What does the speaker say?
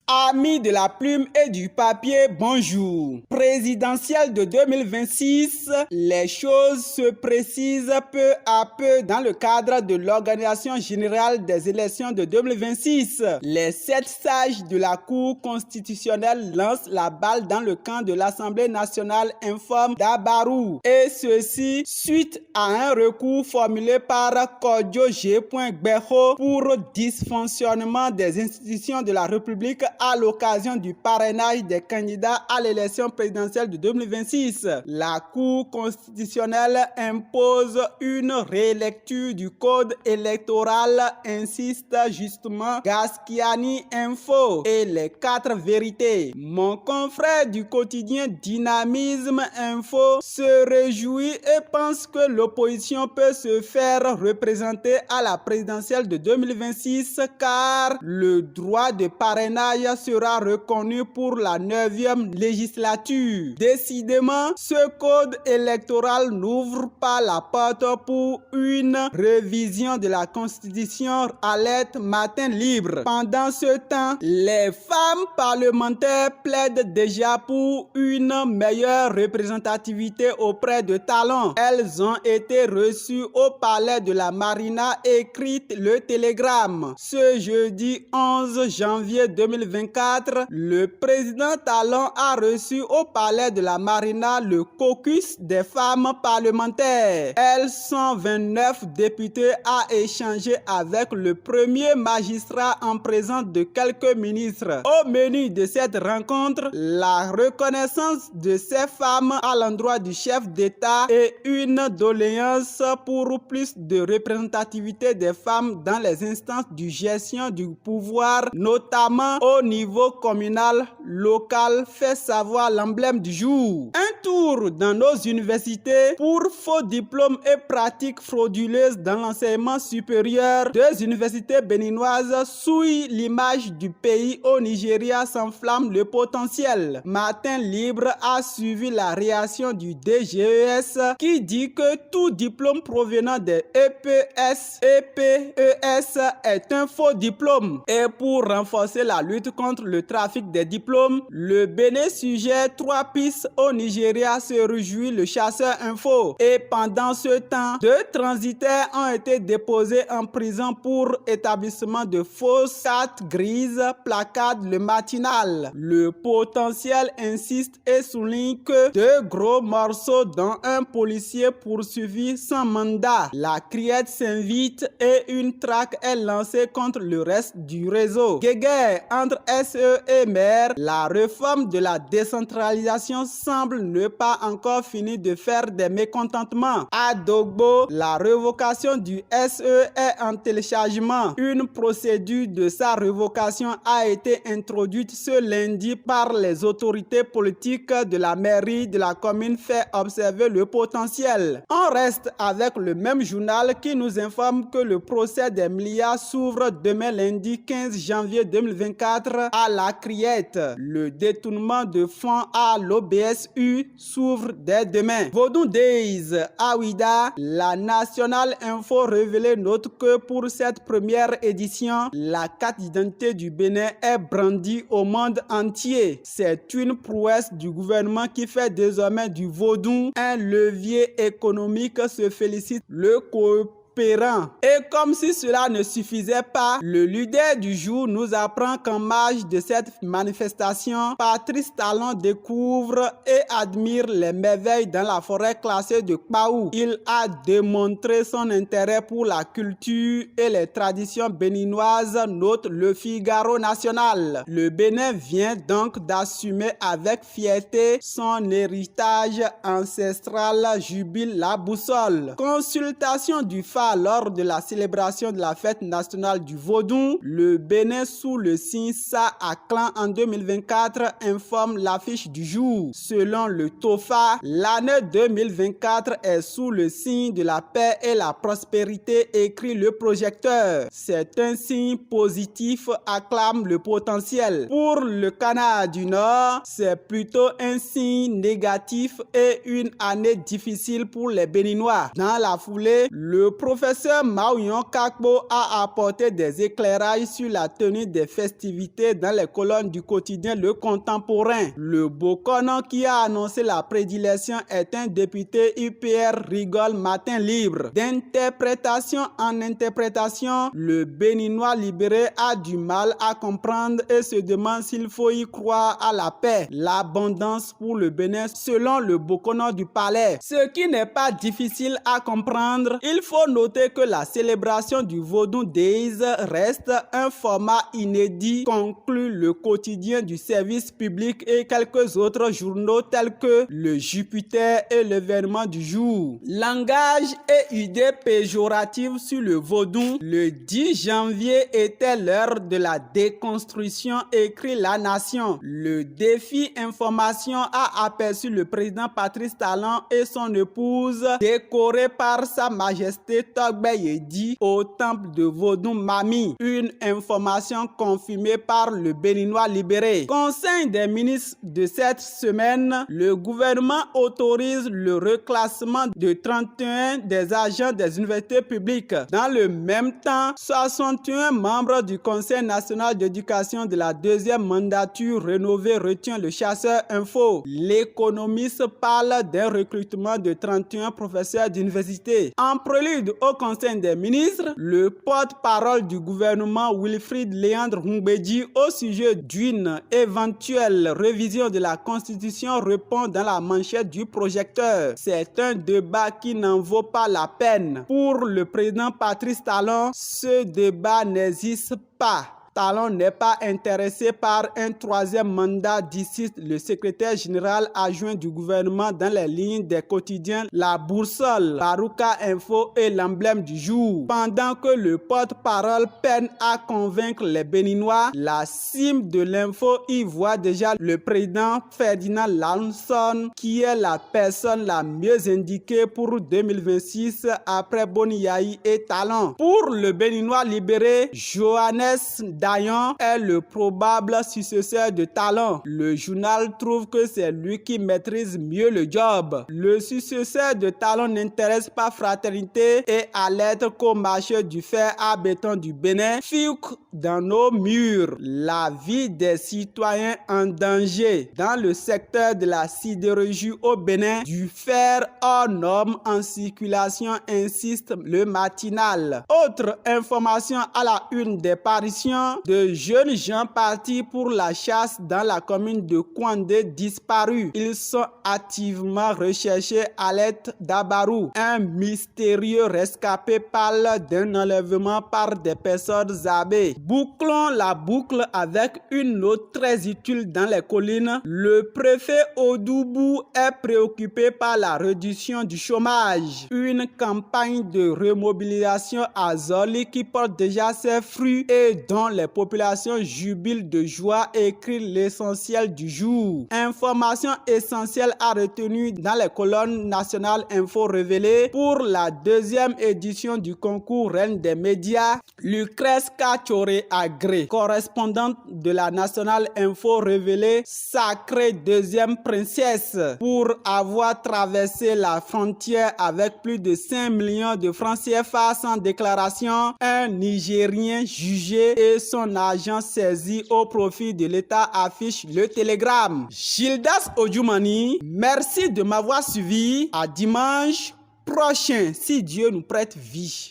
Amis de la plume et du papier, bonjour. Présidentielle de 2026, les choses se précisent peu à peu dans le cadre de l'organisation générale des élections de 2026. Les 7 sages de la Cour constitutionnelle lancent la balle dans le camp de l'Assemblée nationale, informe Dabarou. Et ceci suite à un recours formulé par Kodjo G. Gbeho pour dysfonctionnement des institutions de la République à l'occasion du parrainage des candidats à l'élection présidentielle de 2026. La Cour constitutionnelle impose une rélecture du code électoral, insiste justement Gaskiani Info et les 4 vérités. Mon confrère du quotidien Dynamisme Info se réjouit et pense que l'opposition peut se faire représenter à la présidentielle de 2026 car le droit de parrainage sera reconnu pour la 9e législature. Décidément, ce code électoral n'ouvre pas la porte pour une révision de la Constitution, alerte Matin Libre. Pendant ce temps, les femmes parlementaires plaident déjà pour une meilleure représentativité auprès de Talon. Elles ont été reçues au palais de la Marina, écrite le Télégramme. Ce jeudi 11 janvier 2024, le président Talon a reçu au palais de la Marina le caucus des femmes parlementaires. Elles sont 29 députés à échanger avec le premier magistrat en présence de quelques ministres. Au menu de cette rencontre, la reconnaissance de ces femmes à l'endroit du chef d'État et une doléance pour plus de représentativité des femmes dans les instances de gestion du pouvoir, notamment au niveau communal, local, fait savoir l'emblème du jour. Un tour dans nos universités pour faux diplômes et pratiques frauduleuses dans l'enseignement supérieur. 2 universités béninoises souillent l'image du pays au Nigeria, s'enflamme le potentiel. Matin Libre a suivi la réaction du DGES qui dit que tout diplôme provenant des EPS, EPES est un faux diplôme. Et pour renforcer la lutte contre le trafic des diplômes, le Bénin sujet 3 pistes au Nigeria, se réjouit le Chasseur Info. Et pendant ce temps, 2 transitaires ont été déposés en prison pour établissement de fausses cartes grises, placardent le Matinal. Le potentiel insiste et souligne que 2 gros morceaux dont un policier poursuivi sans mandat. La criette s'invite et une traque est lancée contre le reste du réseau. Guéguerre entre SE et maire, la réforme de la décentralisation semble ne pas encore finir de faire des mécontentements. À Dogbo, la révocation du SE est en téléchargement. Une procédure de sa révocation a été introduite ce lundi par les autorités politiques de la mairie de la commune, fait observer le potentiel. On reste avec le même journal qui nous informe que le procès des milliards s'ouvre demain lundi 15 janvier 2024 à la Criette. Le détournement de fonds à l'OBSU s'ouvre dès demain. Vodou Days à Ouida, la Nationale Info révélait note que pour cette première édition, la carte d'identité du Bénin est brandie au monde entier. C'est une prouesse du gouvernement qui fait désormais du vaudou un levier économique, se félicite le coopérant. Et comme si cela ne suffisait pas, le leader du jour nous apprend qu'en marge de cette manifestation, Patrice Talon découvre et admire les merveilles dans la forêt classée de Kpaou. Il a démontré son intérêt pour la culture et les traditions béninoises, note le Figaro national. Le Bénin vient donc d'assumer avec fierté son héritage ancestral, jubile la boussole. Consultation du phare lors de la célébration de la fête nationale du Vaudou, le Bénin sous le signe Sa à Clan en 2024, informe l'affiche du jour. Selon le TOFA, l'année 2024 est sous le signe de la paix et la prospérité, écrit le projecteur. C'est un signe positif, acclame le potentiel. Pour le Canada du Nord, c'est plutôt un signe négatif et une année difficile pour les Béninois. Dans la foulée, le professeur professeur Maouyon Kakpo a apporté des éclairages sur la tenue des festivités dans les colonnes du quotidien Le Contemporain. Le Bokono qui a annoncé la prédilection est un député UPR rigole matin libre. D'interprétation en interprétation, le Béninois libéré a du mal à comprendre et se demande s'il faut y croire à la paix, l'abondance pour le Bénin selon le Bokono du Palais. Ce qui n'est pas difficile à comprendre, il faut noter que la célébration du Vodou Days reste un format inédit, conclut le quotidien du service public et quelques autres journaux tels que le Jupiter et l'événement du jour. Langage et idées péjoratives sur le vaudou. Le 10 janvier était l'heure de la déconstruction, écrit La Nation. Le défi information a aperçu le président Patrice Talon et son épouse décorés par Sa Majesté Togbe Yedi au temple de Vodou Mami. Une information confirmée par le Béninois libéré. Conseil des ministres de cette semaine, le gouvernement autorise le reclassement de 31 des agents des universités publiques. Dans le même temps, 61 membres du Conseil national d'éducation de la deuxième mandature rénovée retient le Chasseur Info. L'économiste parle d'un recrutement de 31 professeurs d'université. En prélude au Conseil des ministres, le porte-parole du gouvernement Wilfrid Léandre Humbedji au sujet d'une éventuelle révision de la Constitution répond dans la manchette du projecteur. C'est un débat qui n'en vaut pas la peine. Pour le président Patrice Talon, ce débat n'existe pas. Talon n'est pas intéressé par un troisième mandat, dit le secrétaire général adjoint du gouvernement dans les lignes des quotidiens La Boussole, Barouka Info et l'Emblème du jour. Pendant que le porte-parole peine à convaincre les Béninois, la cime de l'info y voit déjà le président Ferdinand Lanson, qui est la personne la mieux indiquée pour 2026 après Boniaï et Talon. Pour le Béninois libéré, Johannes Dayon est le probable successeur de Talon. Le journal trouve que c'est lui qui maîtrise mieux le job. Le successeur de Talon n'intéresse pas Fraternité et alerte qu'au marché du fer à béton du Bénin, Fiouk dans nos murs. La vie des citoyens en danger. Dans le secteur de la sidérurgie au Bénin, du fer hors norme en circulation, insiste le matinal. Autre information à la une des parutions, de jeunes gens partis pour la chasse dans la commune de Kouandé disparus. Ils sont activement recherchés à l'aide d'Abarou. Un mystérieux rescapé parle d'un enlèvement par des personnes armées. Bouclons la boucle avec une note très utile dans les collines. Le préfet Odoubou est préoccupé par la réduction du chômage. Une campagne de remobilisation à Zoli qui porte déjà ses fruits et dont les populations jubilent de joie, écrit l'essentiel du jour. Information essentielle à retenir dans les colonnes nationales info révélées pour la deuxième édition du concours Reine des médias. Lucrèce Kachoré Agré, correspondante de la nationale info révélée, sacrée deuxième princesse pour avoir traversé la frontière avec plus de 5 millions de francs CFA sans déclaration. Un Nigérien jugé et son agent saisi au profit de l'État, affiche le télégramme. Gildas Odjoumani, merci de m'avoir suivi. À dimanche prochain, si Dieu nous prête vie.